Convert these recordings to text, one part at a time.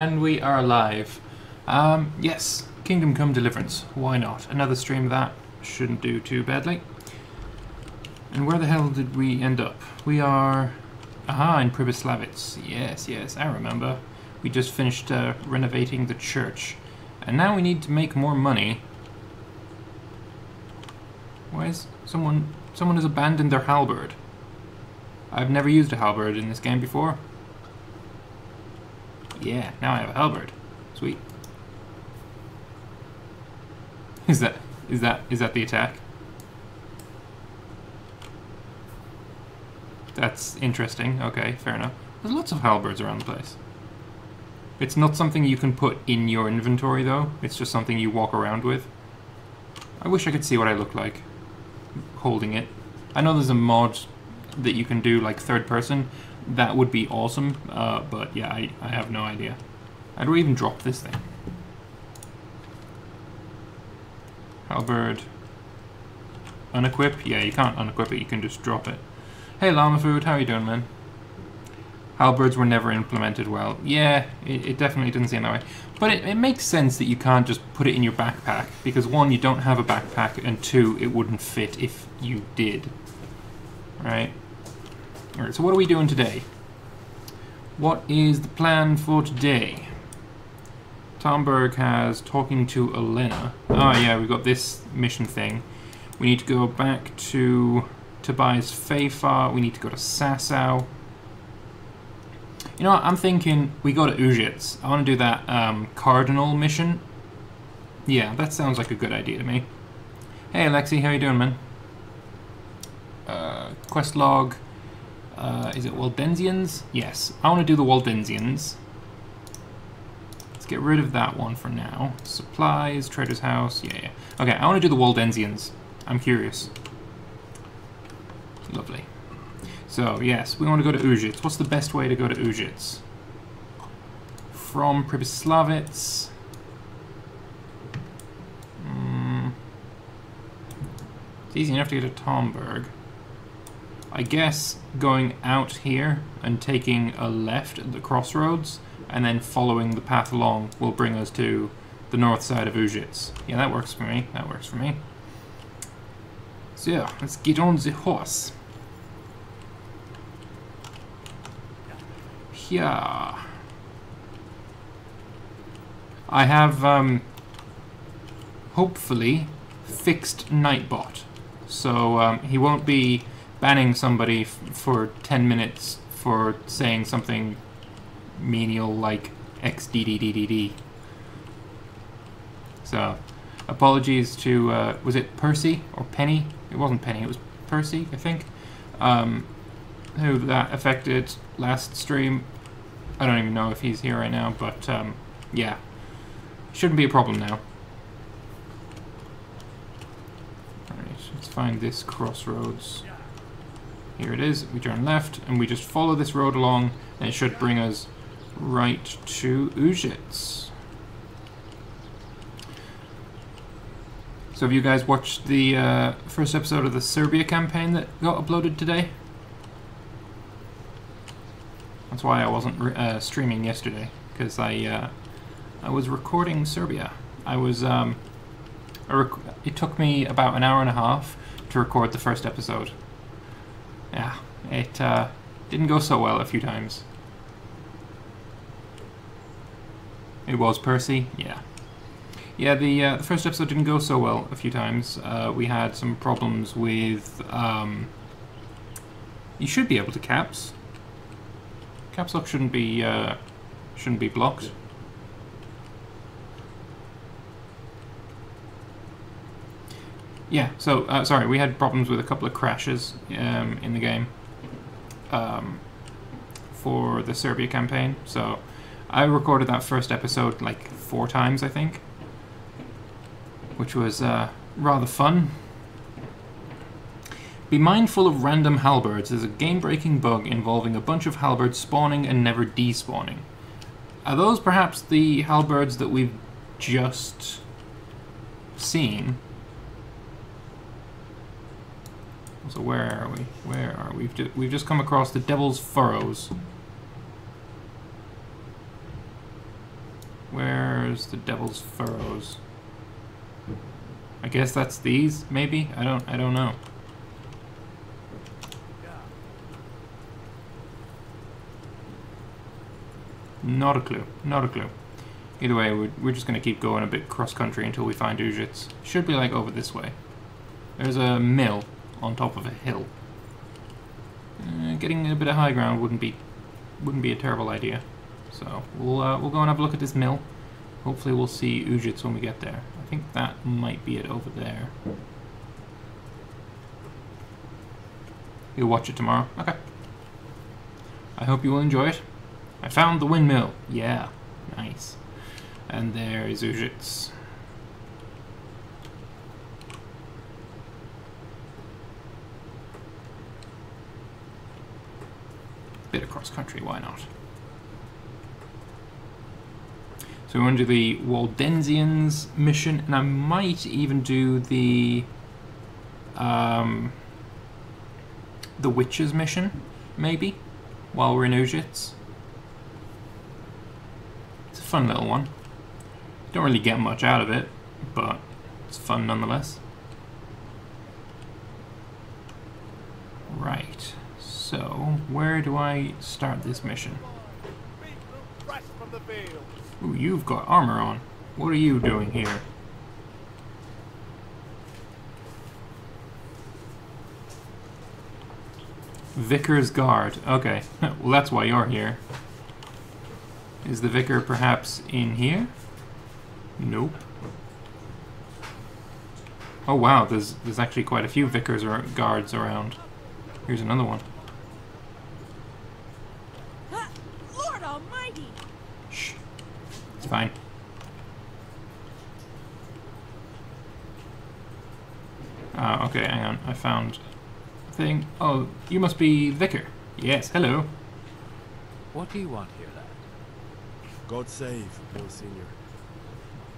And we are live. Yes, Kingdom Come Deliverance. Why not? Another stream of that shouldn't do too badly. And where the hell did we end up? We are... Aha, in Pribyslavitz. Yes, I remember. We just finished renovating the church. And now we need to make more money. Why is someone has abandoned their halberd? I've never used a halberd in this game before. Yeah, now I have a halberd. Sweet. Is that the attack? That's interesting. Okay, fair enough. There's lots of halberds around the place. It's not something you can put in your inventory though. It's just something you walk around with. I wish I could see what I look like holding it. I know there's a mod that you can do like third person. That would be awesome, but yeah, I have no idea. How do I even drop this thing? Halberd. Unequip? Yeah, you can't unequip it, you can just drop it. Hey Llama Food, how you doing, man? Halberds were never implemented well. Yeah, it definitely didn't seem that way. But it makes sense that you can't just put it in your backpack, because one, you don't have a backpack, and two, it wouldn't fit if you did. Right? Alright, so what are we doing today? What is the plan for today? Tomberg has talking to Elena. Oh yeah, we've got this mission thing. We need to go back to Tobias Feyfar. We need to go to Sasau. You know what, I'm thinking we go to Ujits. I want to do that Cardinal mission. Yeah, that sounds like a good idea to me. Hey Alexi, how you doing, man? Quest log. Is it Waldensians? Yes, I want to do the Waldensians. Let's get rid of that one for now. Supplies, Trader's House, yeah. Okay, I want to do the Waldensians. I'm curious. Lovely. So, yes, we want to go to Ujits. What's the best way to go to Ujits? From Pribyslavitz. It's easy enough to get to Tomberg. I guess going out here and taking a left at the crossroads and then following the path along will bring us to the north side of Ujits. Yeah, that works for me. That works for me. So, let's get on the horse. Yeah. I have, hopefully, fixed Nightbot. So, he won't be banning somebody for 10 minutes for saying something menial like XDDDDD. So, apologies to, was it Percy or Penny? It wasn't Penny, it was Percy, I think. Who that affected last stream. I don't even know if he's here right now, but yeah. Shouldn't be a problem now. Alright, let's find this crossroads. Here it is, we turn left, and we just follow this road along, and it should bring us right to Ujits. So have you guys watched the first episode of the Serbia campaign that got uploaded today? That's why I wasn't streaming yesterday, because I was recording Serbia. It took me about an hour and a half to record the first episode. Yeah, it didn't go so well a few times. It was Percy? Yeah. Yeah, the first episode didn't go so well a few times. We had some problems with... you should be able to caps. Caps lock shouldn't be blocked. Yeah, so, sorry, we had problems with a couple of crashes in the game for the Serbia campaign. So I recorded that first episode like 4 times, I think, which was rather fun. Be mindful of random halberds. There's a game-breaking bug involving a bunch of halberds spawning and never despawning. Are those perhaps the halberds that we've just seen? So where are we? Where are we? We've just come across the Devil's Furrows. Where's the Devil's Furrows? I guess that's these, maybe? I don't know. Not a clue. Not a clue. Either way, we're just going to keep going a bit cross-country until we find Ujits. Should be like over this way. There's a mill on top of a hill. Getting a bit of high ground wouldn't be a terrible idea. So we'll go and have a look at this mill. Hopefully we'll see Ujits when we get there. I think that might be it over there. You'll watch it tomorrow? Okay. I hope you will enjoy it. I found the windmill. Yeah, nice. And there is Ujits. Bit of cross country, why not? So we're going to do the Waldensians mission, and I might even do the Witches mission, maybe, while we're in Ujits. It's a fun little one. Don't really get much out of it, but it's fun nonetheless. Right, so where do I start this mission? Ooh, you've got armor on. What are you doing here? Vicar's Guard. Okay, well that's why you're here. Is the Vicar perhaps in here? Nope. Oh wow, there's actually quite a few Vicars or guards around. Here's another one. Lord Almighty! Shh. It's fine. Okay, hang on. I found a thing. Oh, you must be Vicar. Yes, hello. What do you want here, lad? God save, Monsignor.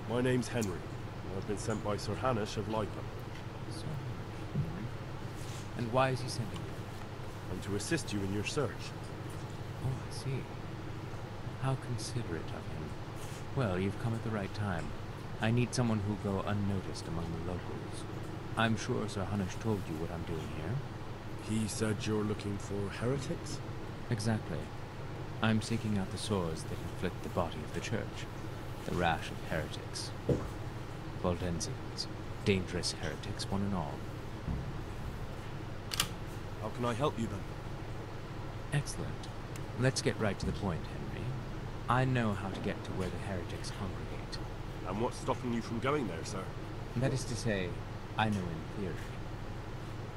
My name's Henry, and I've been sent by Sir Hanish of Lycombe. So, and why is he sending you? And to assist you in your search. Oh, I see. How considerate of him. Well, you've come at the right time. I need someone who'll go unnoticed among the locals. I'm sure Sir Hanish told you what I'm doing here. He said you're looking for heretics? Exactly. I'm seeking out the sores that inflict the body of the church. The rash of heretics. Waldensians. Dangerous heretics, one and all. How can I help you then? Excellent. Let's get right to the point, Henry. I know how to get to where the heretics congregate. And what's stopping you from going there, sir? That is to say, I know in theory.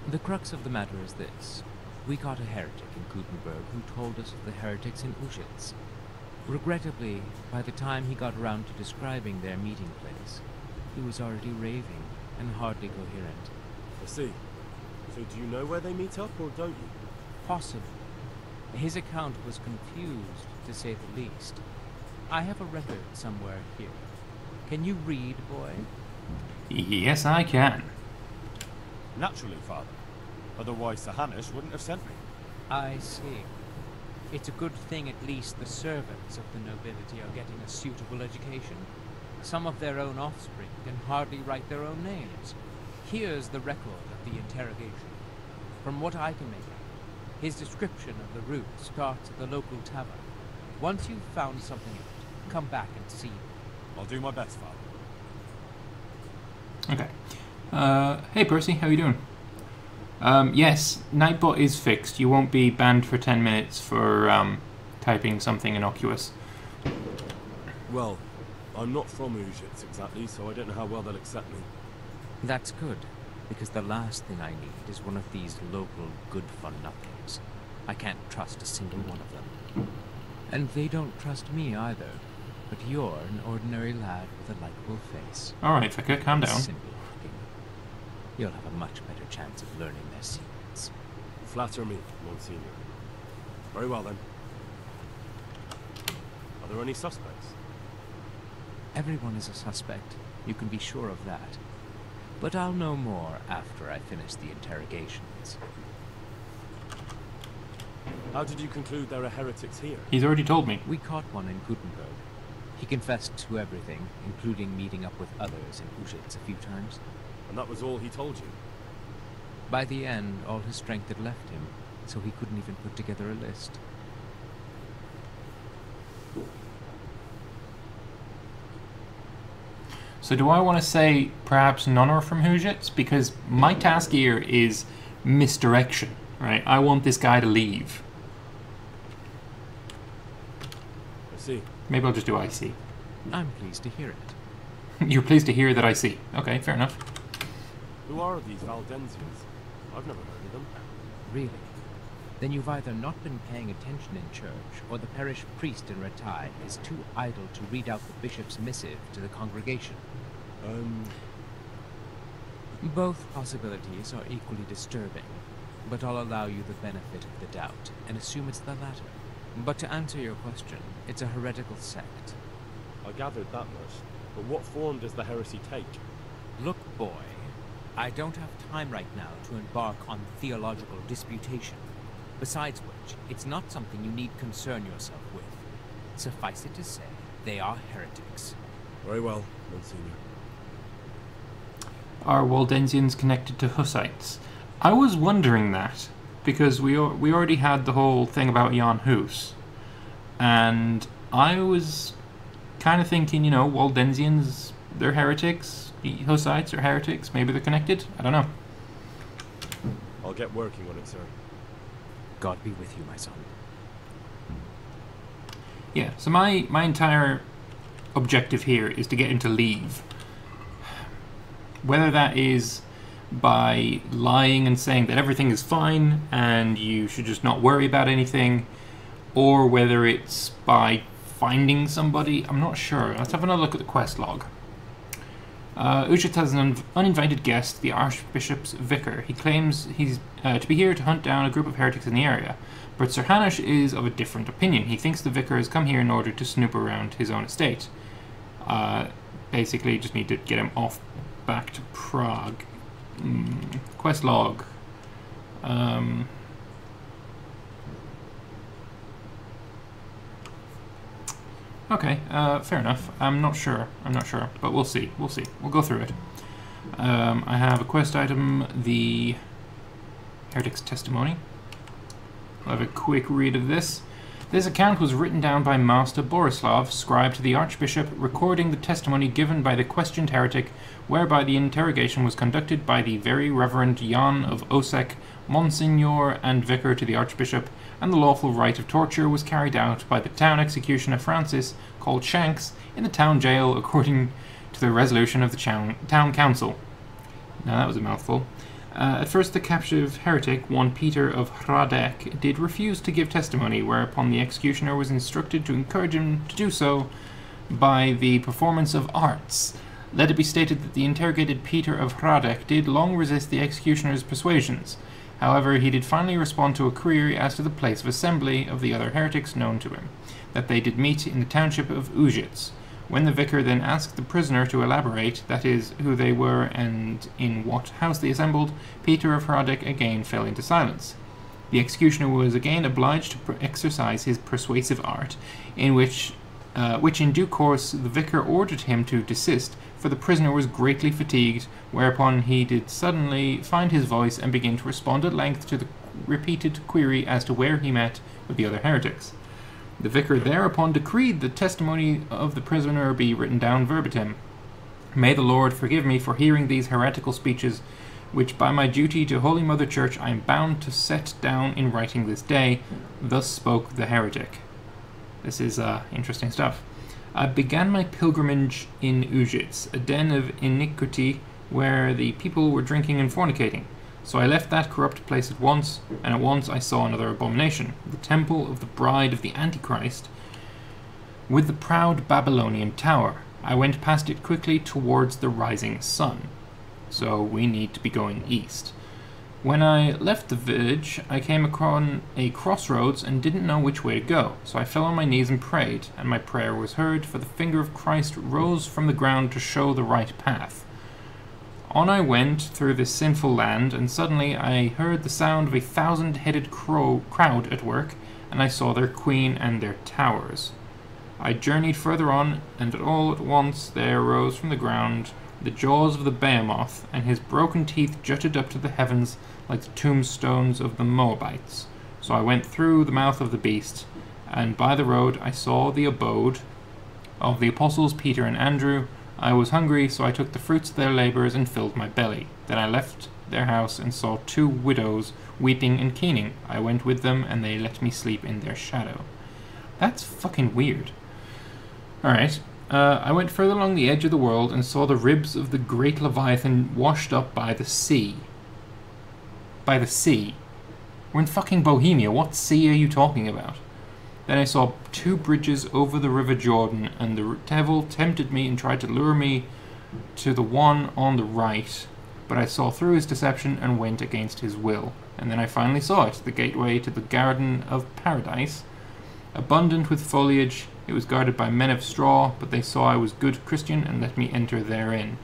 The crux of the matter is this. We caught a heretic in Gutenberg who told us of the heretics in Ujits. Regrettably, by the time he got around to describing their meeting place, he was already raving and hardly coherent. I see. So do you know where they meet up, or don't you? Possibly. His account was confused, to say the least. I have a record somewhere here. Can you read, boy? Yes, I can. Naturally, Father. Otherwise, Sir Hanish wouldn't have sent me. I see. It's a good thing at least the servants of the nobility are getting a suitable education. Some of their own offspring can hardly write their own names. Here's the record of the interrogation. From what I can make out, his description of the route starts at the local tavern. Once you've found something out, come back and see me. I'll do my best, Father. Okay. Hey Percy, how you doing? Yes, Nightbot is fixed. You won't be banned for 10 minutes for typing something innocuous. Well, I'm not from Ujits exactly, so I don't know how well they'll accept me. That's good, because the last thing I need is one of these local good-for-nothings. I can't trust a single one of them. And they don't trust me either. But you're an ordinary lad with a likable face. Alright, Vicar, calm down. Simple looking. You'll have a much better chance of learning their secrets. Flatter me, Monsignor. Very well then. Are there any suspects? Everyone is a suspect. You can be sure of that. But I'll know more after I finish the interrogations. How did you conclude there are heretics here? He's already told me. We caught one in Gutenberg. He confessed to everything, including meeting up with others in Ujits a few times. And that was all he told you? By the end, all his strength had left him, so he couldn't even put together a list. So do I want to say perhaps none are from Ujits? Because my task here is misdirection, right? I want this guy to leave. I see. Maybe I'll just do I see. I'm pleased to hear it. You're pleased to hear that I see. Okay, fair enough. Who are these Valdensians? I've never heard of them. Really? Then you've either not been paying attention in church, or the parish priest in Ratai is too idle to read out the bishop's missive to the congregation. Both possibilities are equally disturbing, but I'll allow you the benefit of the doubt, and assume it's the latter. But to answer your question, it's a heretical sect. I gathered that much. But what form does the heresy take? Look, boy, I don't have time right now to embark on theological disputation. Besides which, it's not something you need concern yourself with. Suffice it to say, they are heretics. Very well, Monsignor. Are Waldensians connected to Hussites? I was wondering that, because we already had the whole thing about Jan Hus, and I was kind of thinking, you know, Waldensians, they're heretics, the Hussites are heretics, maybe they're connected, I don't know. I'll get working on it, sir. God be with you, my son. Yeah, so my entire objective here is to get him to leave. Whether that is by lying and saying that everything is fine and you should just not worry about anything, or whether it's by finding somebody, I'm not sure. Let's have another look at the quest log. Ujit has an uninvited guest, the Archbishop's vicar. He claims he's to be here to hunt down a group of heretics in the area, but Sir Hanush is of a different opinion. He thinks the vicar has come here in order to snoop around his own estate. Basically, just need to get him off back to Prague. Quest log. Okay, fair enough. I'm not sure, but we'll see. We'll go through it. I have a quest item, the Heretic's Testimony. I'll have a quick read of this. This account was written down by Master Borislav, scribe to the Archbishop, recording the testimony given by the questioned heretic, whereby the interrogation was conducted by the Very Reverend Jan of Osek, Monsignor and Vicar to the Archbishop, and the lawful rite of torture was carried out by the town executioner Francis, called Shanks, in the town jail according to the resolution of the town council. Now that was a mouthful. At first the captive heretic, one Peter of Hradec, did refuse to give testimony, whereupon the executioner was instructed to encourage him to do so by the performance of arts. Let it be stated that the interrogated Peter of Hradec did long resist the executioner's persuasions. However, he did finally respond to a query as to the place of assembly of the other heretics known to him, that they did meet in the township of Ujits. When the vicar then asked the prisoner to elaborate, that is, who they were and in what house they assembled, Peter of Hradec again fell into silence. The executioner was again obliged to exercise his persuasive art, in which in due course the vicar ordered him to desist, for the prisoner was greatly fatigued, whereupon he did suddenly find his voice and begin to respond at length to the repeated query as to where he met with the other heretics. The vicar thereupon decreed the testimony of the prisoner be written down verbatim. May the Lord forgive me for hearing these heretical speeches, which by my duty to Holy Mother Church I am bound to set down in writing this day. Thus spoke the heretic. This is interesting stuff. I began my pilgrimage in Ujits, a den of iniquity where the people were drinking and fornicating. So I left that corrupt place at once, and at once I saw another abomination, the temple of the bride of the Antichrist, with the proud Babylonian tower. I went past it quickly towards the rising sun. So we need to be going east. When I left the village, I came upon a crossroads and didn't know which way to go, so I fell on my knees and prayed, and my prayer was heard, for the finger of Christ rose from the ground to show the right path. On I went through this sinful land, and suddenly I heard the sound of a 1,000-headed crowd at work, and I saw their queen and their towers. I journeyed further on, and all at once there arose from the ground the jaws of the behemoth, and his broken teeth jutted up to the heavens like the tombstones of the Moabites. So I went through the mouth of the beast, and by the road I saw the abode of the apostles Peter and Andrew. I was hungry, so I took the fruits of their labours and filled my belly. Then I left their house and saw 2 widows weeping and keening. I went with them, and they let me sleep in their shadow. That's fucking weird. Alright. I went further along the edge of the world and saw the ribs of the great Leviathan washed up by the sea. By the sea? We're in fucking Bohemia. What sea are you talking about? Then I saw 2 bridges over the river Jordan, and the devil tempted me and tried to lure me to the one on the right, but I saw through his deception and went against his will. And then I finally saw it, the gateway to the Garden of Paradise, abundant with foliage. It was guarded by men of straw, but they saw I was good Christian and let me enter therein.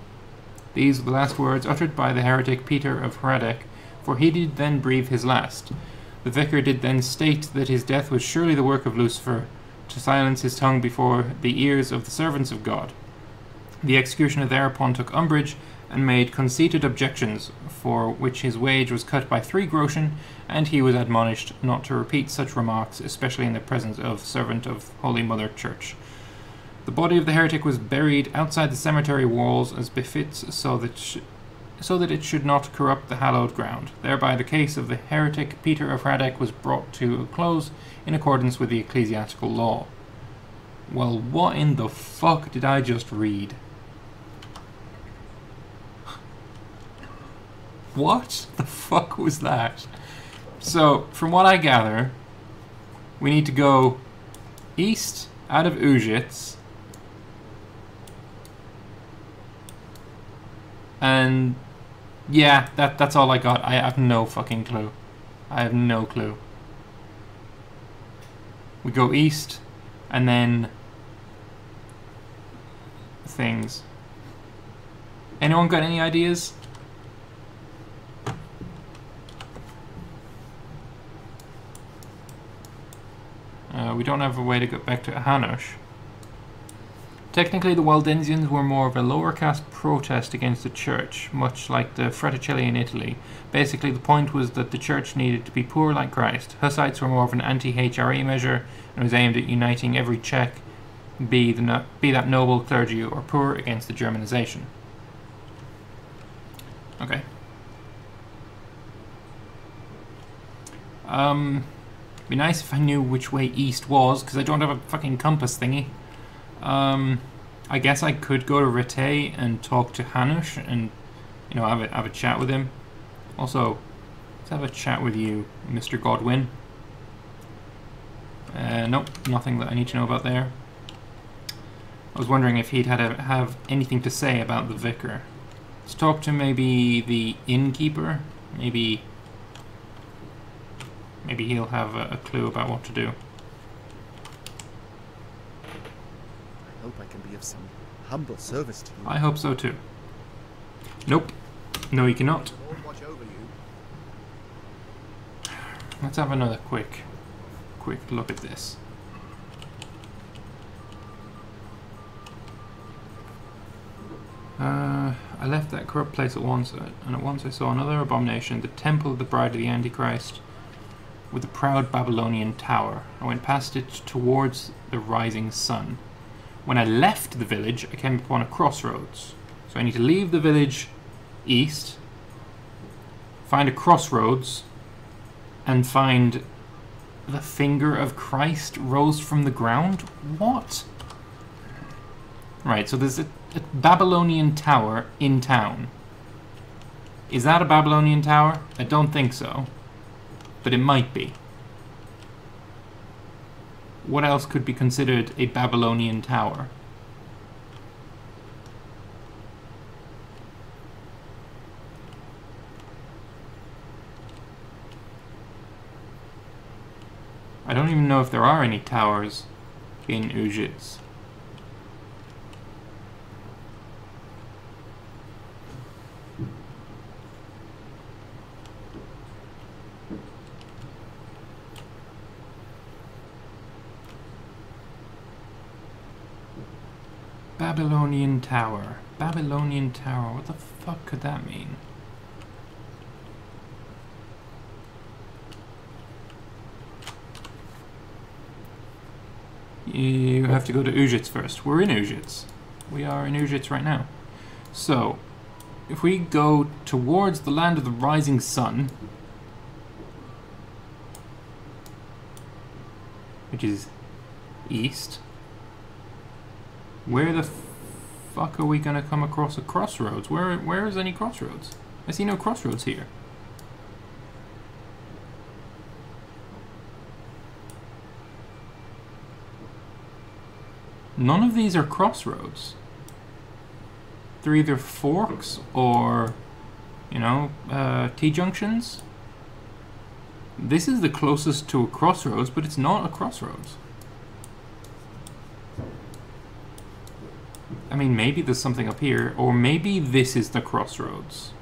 These were the last words uttered by the heretic Peter of Hradec, for he did then breathe his last. The vicar did then state that his death was surely the work of Lucifer, to silence his tongue before the ears of the servants of God. The executioner thereupon took umbrage, and made conceited objections, for which his wage was cut by 3 groschen, and he was admonished not to repeat such remarks, especially in the presence of servant of Holy Mother Church. The body of the heretic was buried outside the cemetery walls as befits, so that it should not corrupt the hallowed ground. Thereby the case of the heretic Peter of Hradec was brought to a close in accordance with the ecclesiastical law. Well, what in the fuck did I just read? What the fuck was that? So, from what I gather, we need to go east out of Ujits, and yeah, that's all I got. I have no fucking clue. I have no clue. We go east, and then things. Anyone got any ideas? We don't have a way to get back to Hanush. Technically, the Waldensians were more of a lower caste protest against the church, much like the Fraticelli in Italy. Basically, the point was that the church needed to be poor like Christ. Hussites were more of an anti-HRE measure, and was aimed at uniting every Czech, be that noble, clergy, or poor, against the Germanization. Okay. Be nice if I knew which way east was, because I don't have a fucking compass thingy. I guess I could go to Rete and talk to Hanush and, you know, have a chat with him. Also, let's have a chat with you, Mr. Godwin. Nope, nothing that I need to know about there. I was wondering if he'd have anything to say about the vicar. Let's talk to maybe the innkeeper. Maybe he'll have a clue about what to do. I hope I can be of some humble service to you. I hope so too. Nope. No, you cannot. Lord watch over you. Let's have another quick look at this. I left that corrupt place at once, and at once I saw another abomination, the temple of the bride of the Antichrist, with the proud Babylonian tower. I went past it towards the rising sun. When I left the village, I came upon a crossroads. So I need to leave the village east, find a crossroads, and find the finger of Christ rose from the ground? What? Right, so there's a Babylonian tower in town. Is that a Babylonian tower? I don't think so. But it might be. What else could be considered a Babylonian tower? I don't even know if there are any towers in Ujits. Babylonian Tower. Babylonian Tower. What the fuck could that mean? You have to go to Ujits first. We're in Ujits. We are in Ujits right now. So, if we go towards the land of the rising sun, which is east, where the fuck are we gonna come across a crossroads? Where is any crossroads? I see no crossroads here. None of these are crossroads. They're either forks or, you know, T-junctions. This is the closest to a crossroads, but it's not a crossroads. I mean, maybe there's something up here, or maybe this is the crossroads.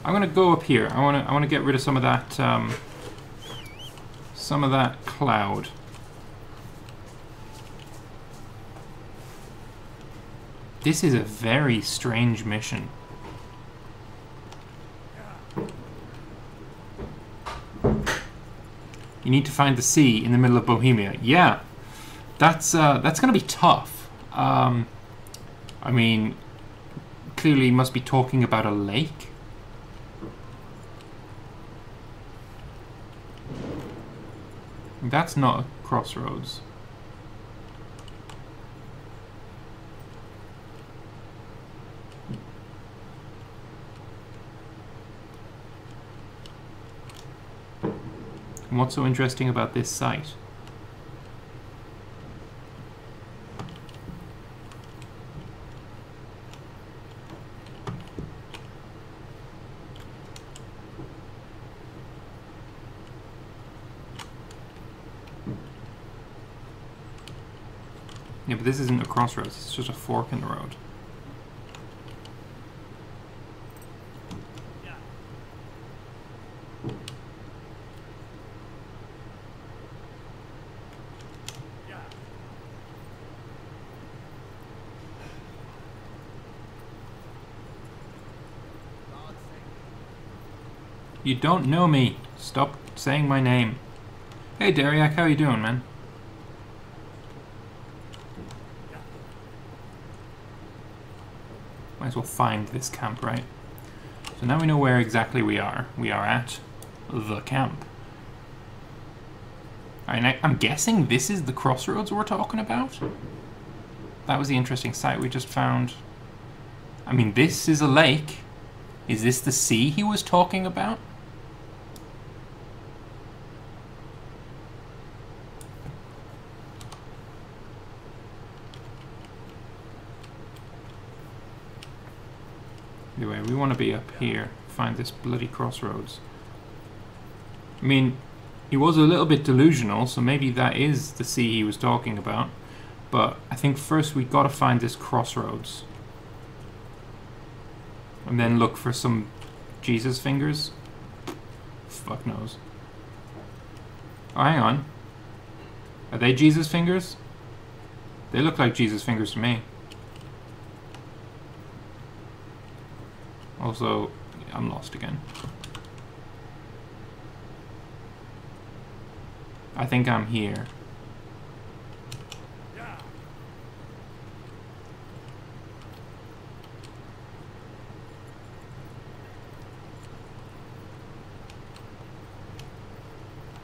I'm gonna go up here. I wanna get rid of some of that cloud. This is a very strange mission. You need to find the sea in the middle of Bohemia. Yeah, that's gonna be tough. I mean, clearly must be talking about a lake. That's not a crossroads. And what's so interesting about this site? Yeah, but this isn't a crossroads, it's just a fork in the road. You don't know me. Stop saying my name. Hey Dariak, how you doing, man? Might as well find this camp, right? So now we know where exactly we are. We are at the camp. Alright, I'm guessing this is the crossroads we're talking about? That was the interesting site we just found. I mean, this is a lake. Is this the sea he was talking about? Anyway, we want to be up here, find this bloody crossroads. I mean, he was a little bit delusional, so maybe that is the sea he was talking about. But I think first we got to find this crossroads. And then look for some Jesus fingers. Fuck knows. Oh, hang on. Are they Jesus fingers? They look like Jesus fingers to me. Also, I'm lost again. I think I'm here.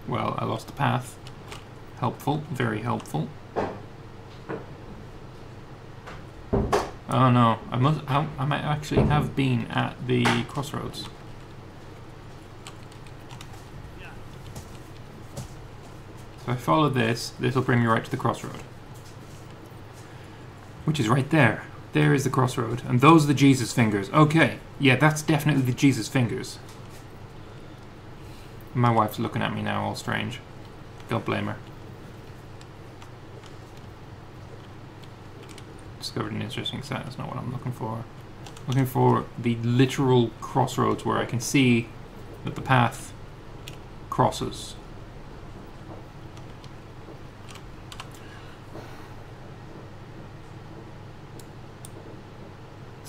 Well, I lost the path. Helpful, very helpful. Oh no, I might actually have been at the crossroads. So if I follow this, this will bring me right to the crossroad. Which is right there. There is the crossroad. And those are the Jesus fingers. Okay, yeah, that's definitely the Jesus fingers. My wife's looking at me now all strange. Don't blame her. Discovered an interesting site. That's not what I'm looking for. Looking for the literal crossroads where I can see that the path crosses.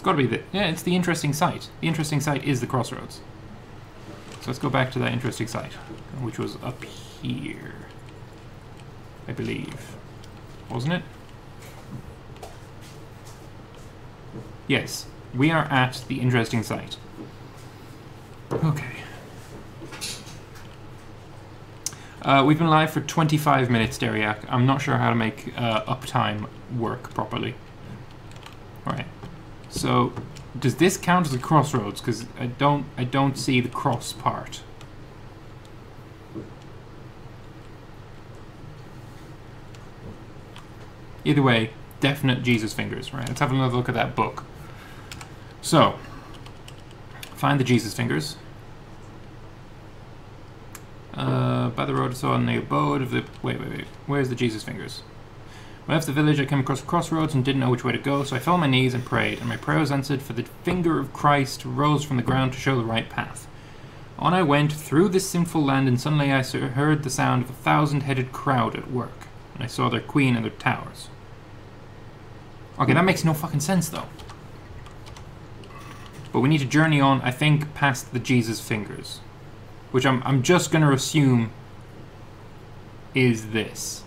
got to be the... Yeah, it's the interesting site. The interesting site is the crossroads. So let's go back to that interesting site, which was up here, I believe. Wasn't it? Yes, we are at the interesting site. Okay. We've been live for 25 minutes, Deriak. I'm not sure how to make uptime work properly. Alright. So, does this count as a crossroads? Because I don't see the cross part. Either way, definite Jesus fingers. Right, let's have another look at that book. So, find the Jesus fingers. By the road I saw in the abode of the... Wait. Where's the Jesus fingers? When I left the village, I came across a crossroads and didn't know which way to go, so I fell on my knees and prayed, and my prayer was answered, for the finger of Christ rose from the ground to show the right path. On I went through this sinful land, and suddenly I heard the sound of a 1,000-headed crowd at work, and I saw their queen and their towers. Okay, that makes no fucking sense, though. But we need to journey on, I think, past the Jesus fingers. Which I'm just going to assume is this.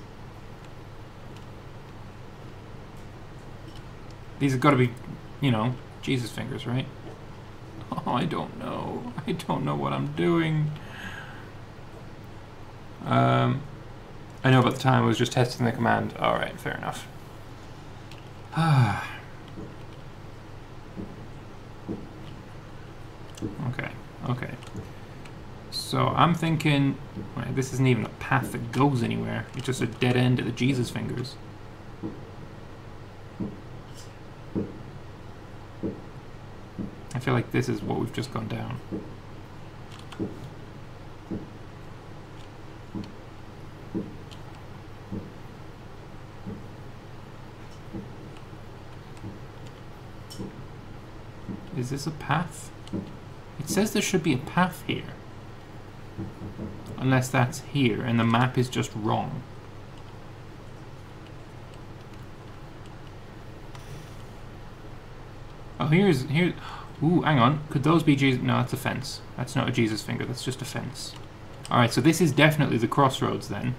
These have got to be, you know, Jesus fingers, right? Oh, I don't know. I don't know what I'm doing. I know about the time I was just testing the command. Alright, fair enough. Okay. So I'm thinking, right, this isn't even a path that goes anywhere. It's just a dead end at the Jesus fingers. I feel like this is what we've just gone down. Is this a path? It says there should be a path here. Unless that's here and the map is just wrong. Oh, here's... Ooh, hang on. Could those be Jesus? No, that's a fence. That's not a Jesus finger. That's just a fence. Alright, so this is definitely the crossroads then.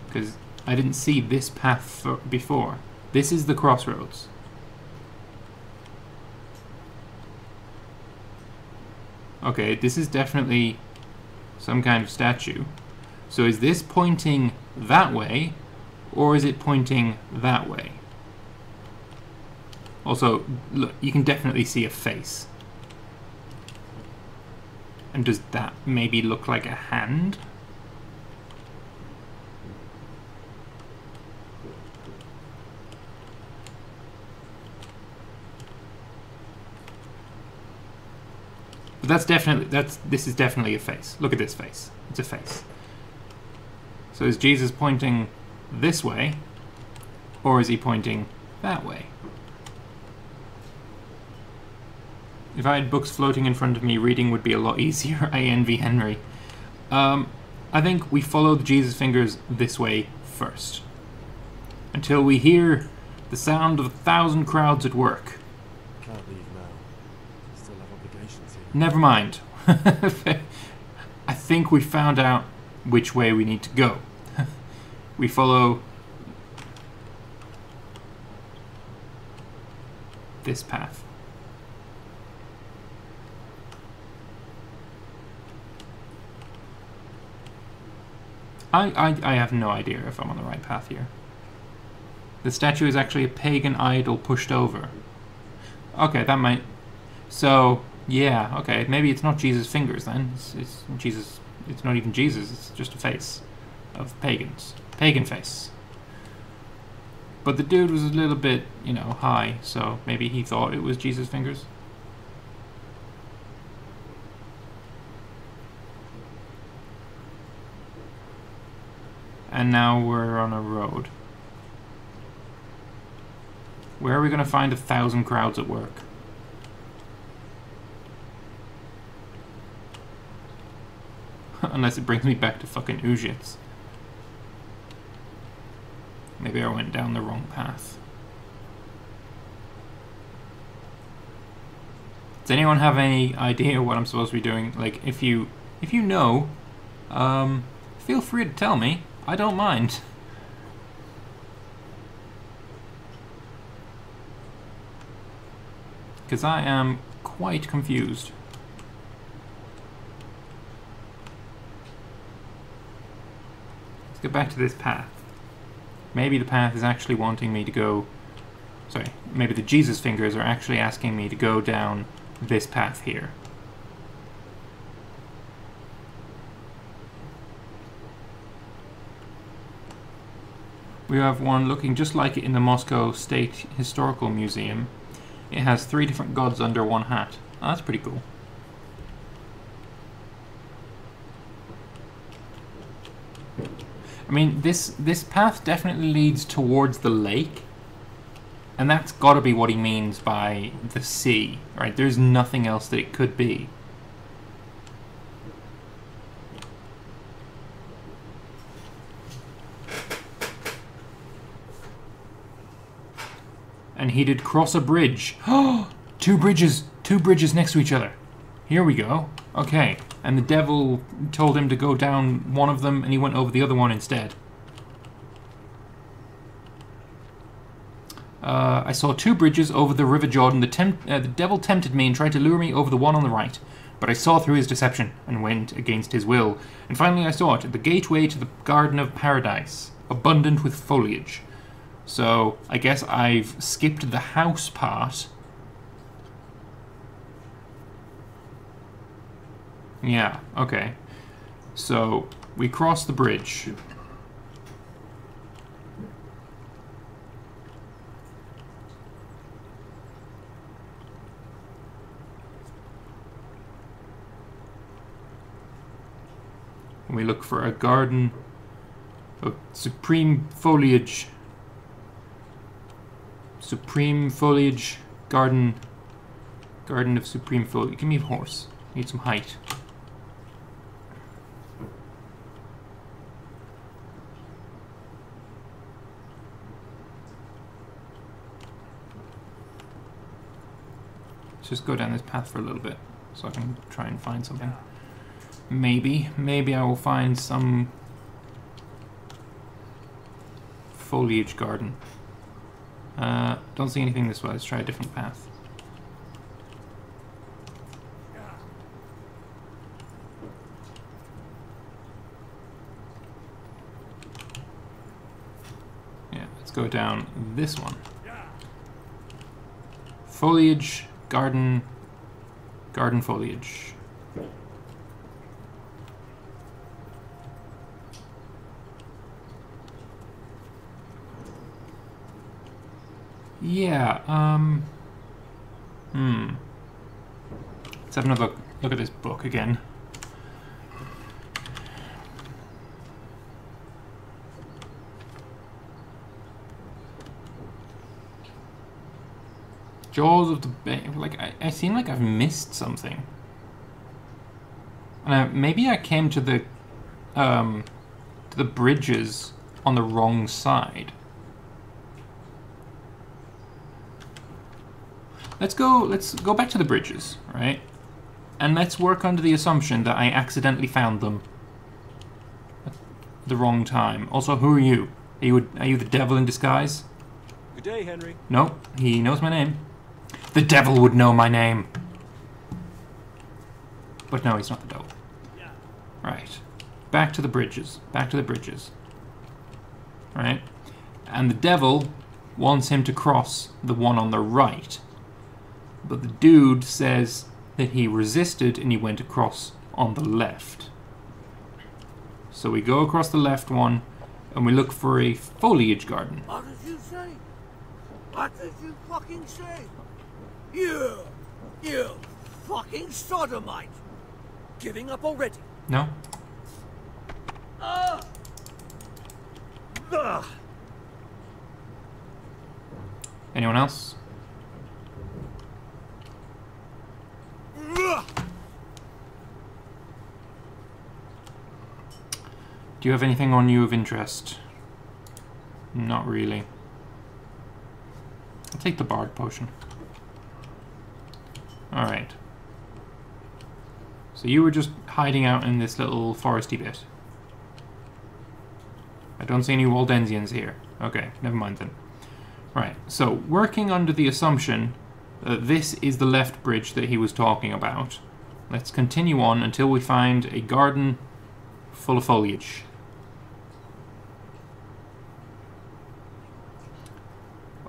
Because I didn't see this path before. This is the crossroads. Okay, this is definitely some kind of statue. So is this pointing that way, or is it pointing that way? Also, look, you can definitely see a face. And does that maybe look like a hand? But this is definitely a face. Look at this face. It's a face. So is Jesus pointing this way, or is he pointing that way? If I had books floating in front of me, reading would be a lot easier. I envy Henry. I think we follow the Jesus fingers this way first. Until we hear the sound of 1,000 crowds at work. Can't leave now. Still have obligations here. Never mind. I think we found out which way we need to go. We follow this path. I have no idea if I'm on the right path here. The statue is actually a pagan idol pushed over. Okay, that might... So, yeah, okay, maybe it's not Jesus' fingers then. It's Jesus... It's not even Jesus, it's just a face of pagans. Pagan face. But the dude was a little bit, you know, high, so maybe he thought it was Jesus' fingers. And now we're on a road. Where are we going to find 1,000 crowds at work? Unless it brings me back to fucking Ujits. Maybe I went down the wrong path. Does anyone have any idea what I'm supposed to be doing? Like, if you know, feel free to tell me. I don't mind. Because I am quite confused. Let's get back to this path. Maybe the path is actually wanting me to go... Sorry, maybe the Jesus fingers are actually asking me to go down this path here. We have one looking just like it in the Moscow State Historical Museum. It has 3 different gods under one hat. Oh, that's pretty cool. I mean, this path definitely leads towards the lake. And that's got to be what he means by the sea, right? There's nothing else that it could be. And he did cross a bridge. Oh, two bridges next to each other. Here we go. Okay, and the devil told him to go down one of them, and he went over the other one instead. I saw 2 bridges over the River Jordan. The devil tempted me and tried to lure me over the one on the right, but I saw through his deception and went against his will. And finally I saw it, the gateway to the Garden of Paradise, abundant with foliage. So I guess I've skipped the house part. Yeah, okay. So we cross the bridge. We look for a garden of supreme foliage. Supreme foliage garden. Garden of supreme foliage. Give me a horse. Need some height. Let's just go down this path for a little bit so I can try and find something. Maybe I will find some foliage garden. Don't see anything this way. Let's try a different path. Yeah, let's go down this one. Foliage, garden foliage. Yeah, let's have another look at this book again. Jaws of the Bay. Like, I seem like I've missed something. Maybe I came to the bridges on the wrong side. Let's go back to the bridges, right? And let's work under the assumption that I accidentally found them at the wrong time. Also, who are you? Are you the devil in disguise? Good day, Henry. No, he knows my name. The devil would know my name. But no, he's not the devil. Right. Back to the bridges. Back to the bridges. Right? And the devil wants him to cross the one on the right. But the dude says that he resisted and he went across on the left. So we go across the left one and we look for a foliage garden. What did you say? What did you fucking say? You fucking sodomite! Giving up already? No? Anyone else? Do you have anything on you of interest? Not really. I'll take the bard potion. Alright. So you were just hiding out in this little foresty bit. I don't see any Waldensians here. Okay, never mind then. Right, so working under the assumption that this is the left bridge that he was talking about, let's continue on until we find a garden full of foliage.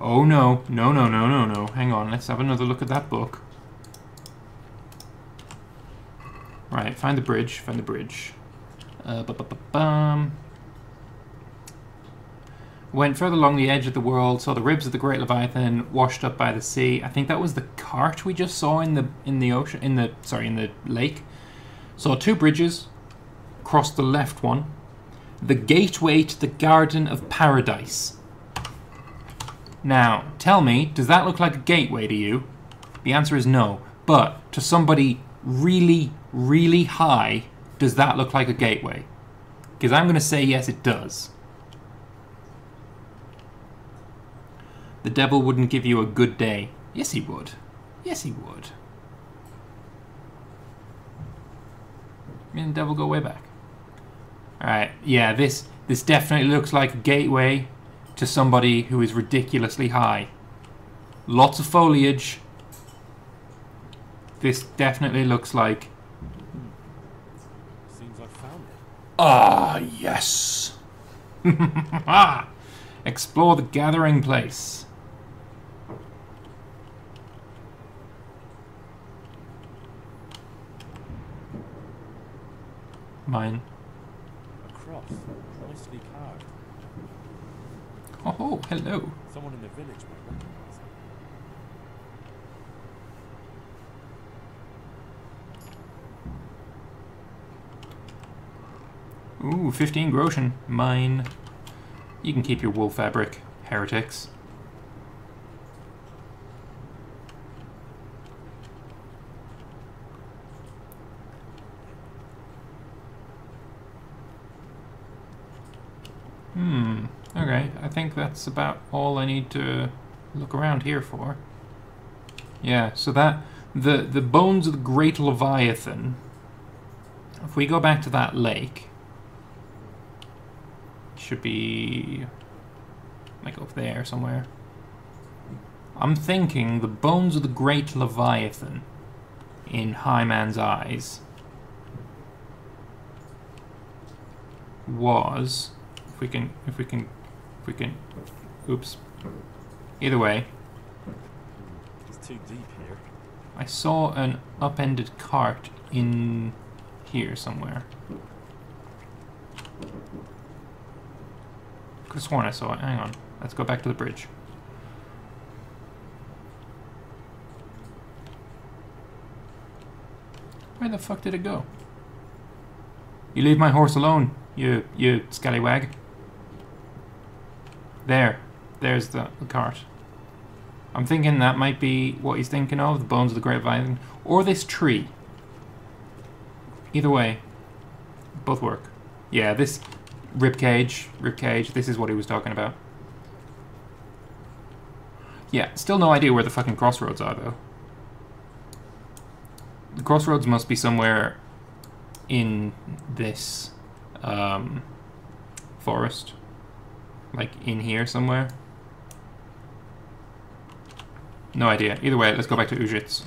Oh no, no, no, no, no, no. Hang on, let's have another look at that book. Right, find the bridge, find the bridge. Went further along the edge of the world, saw the ribs of the great Leviathan washed up by the sea. I think that was the cart we just saw in the ocean, in the lake. Saw 2 bridges, crossed the left one. The gateway to the Garden of Paradise. Now, tell me, does that look like a gateway to you? The answer is no. But to somebody really, really high, does that look like a gateway? Because I'm going to say yes, it does. The devil wouldn't give you a good day. Yes, he would. Yes, he would. Me and the devil go way back. Alright, yeah, this definitely looks like a gateway to somebody who is ridiculously high. Lots of foliage. This definitely looks like... Seems I found it. Ah, yes! Explore the gathering place. Mine. A cross. Nicely carved. Oh, hello. Someone in the village might recognize it. Ooh, 15 groschen. Mine. You can keep your wool fabric, heretics. Okay, I think that's about all I need to look around here for. Yeah, so that... The bones of the Great Leviathan... If we go back to that lake... Should be... like up there somewhere. I'm thinking the bones of the Great Leviathan in High Man's Eyes was... If we can... Oops. Either way. It's too deep here. I saw an upended cart in here somewhere. Could have sworn I saw it. Hang on. Let's go back to the bridge. Where the fuck did it go? You leave my horse alone, you scallywag. There's the cart. I'm thinking that might be what he's thinking of, the bones of the Great Leviathan, or this tree. Either way, both work. Yeah, this ribcage, this is what he was talking about. Yeah, still no idea where the fucking crossroads are, though. The crossroads must be somewhere in this forest. Like in here somewhere. No idea. Either way, let's go back to Ujits.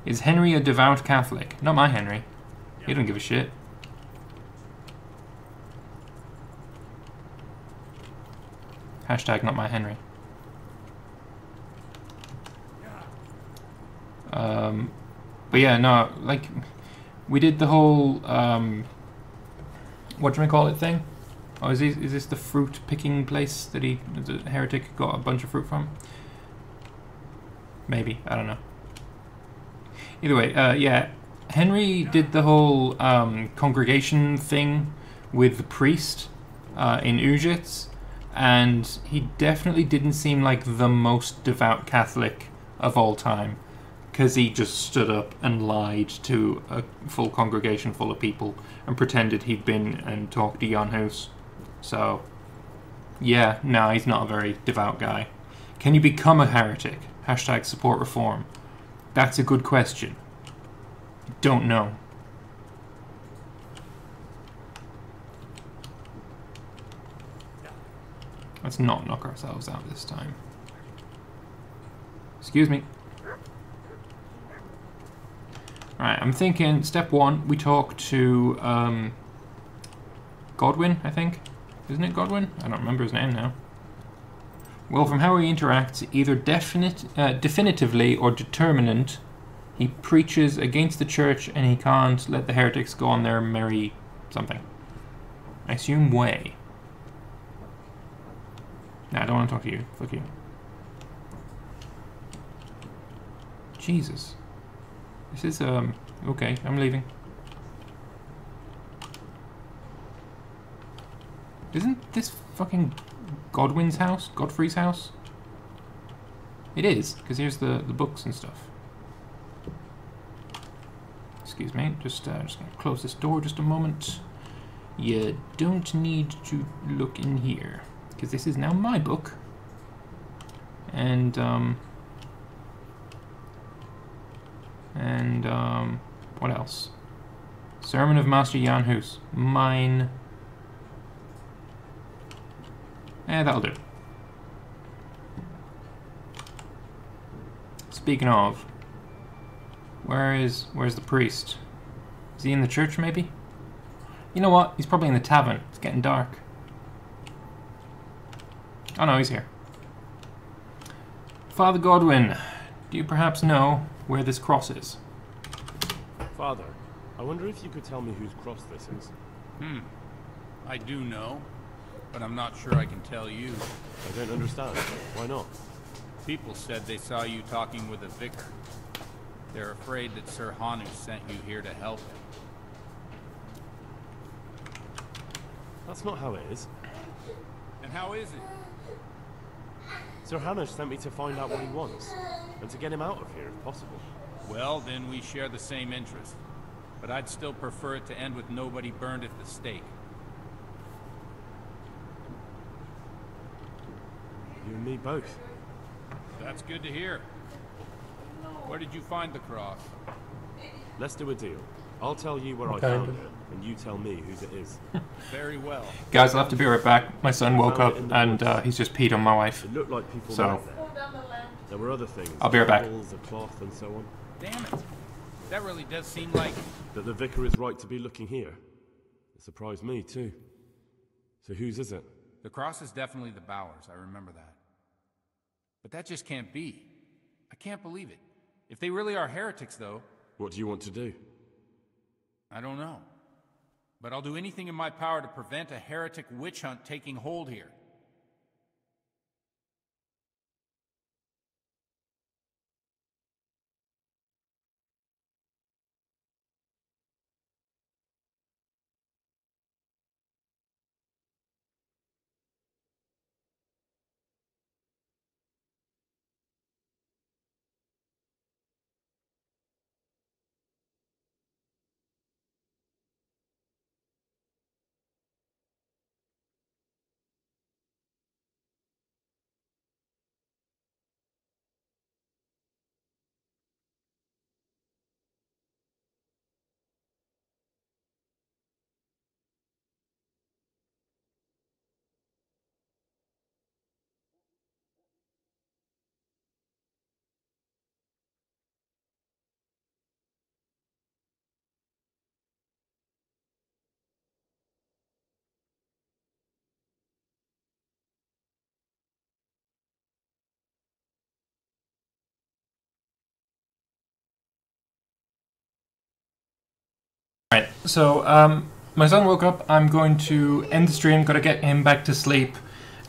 Is Henry a devout Catholic? Not my Henry. He don't give a shit. Hashtag not my Henry. But yeah, no, like, we did the whole, whatchamacallit thing? Oh, is this the fruit picking place that the heretic got a bunch of fruit from? Maybe, I don't know. Either way, yeah, Henry did the whole congregation thing with the priest in Ujits, and he definitely didn't seem like the most devout Catholic of all time, because he just stood up and lied to a full congregation full of people and pretended he'd been and talked to Jan Hus. So, yeah, no, he's not a very devout guy. Can you become a heretic? Hashtag support reform. That's a good question. don't know. Let's not knock ourselves out this time. Excuse me. Alright, I'm thinking step 1, we talk to Godwin, I think. Isn't it Godwin? I don't remember his name now. Well, from how he interacts, either definitively or determinant, he preaches against the church and he can't let the heretics go on their merry something. I assume way. Nah, I don't want to talk to you. Fuck you. Jesus. This is, okay, I'm leaving. Isn't this fucking Godwin's house? Godfrey's house? It is, because here's the books and stuff. Excuse me, just gonna close this door just a moment. You don't need to look in here, because this is now my book. And, what else? Sermon of Master Jan Hus. Mine. That'll do. Speaking of, where's the priest? Is he in the church, maybe? You know what? He's probably in the tavern. It's getting dark. Oh no, he's here. Father Godwin, do you perhaps know where this cross is? Father, I wonder if you could tell me whose cross this is. I do know, but I'm not sure I can tell you. I don't understand. Why not? People said they saw you talking with a vicar. They're afraid that Sir Hanu sent you here to help him. That's not how it is. And how is it? Sir Hanu sent me to find out what he wants, and to get him out of here if possible. Well, then we share the same interest. But I'd still prefer it to end with nobody burned at the stake. You and me both. That's good to hear. Where did you find the cross? Let's do a deal. I'll tell you where I found it, and you tell me whose it is. Very well. Guys, I'll have to be right back. My son woke up and he's just peed on my wife. It looked like people So, lived there. There were other things. I'll be right back. Tables, a cloth, and so on. Damn it. That really does seem like... That the vicar is right to be looking here. It surprised me, too. So whose is it? The cross is definitely the Bowers, I remember that. But that just can't be. I can't believe it. If they really are heretics, though... What do you want to do? I don't know. But I'll do anything in my power to prevent a heretic witch hunt taking hold here. Right, so my son woke up. I'm going to end the stream, got to get him back to sleep,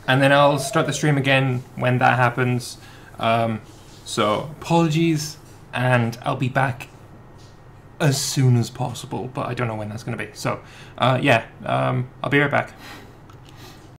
and then I'll start the stream again when that happens. So apologies, and I'll be back as soon as possible, but I don't know when that's going to be. So yeah, I'll be right back.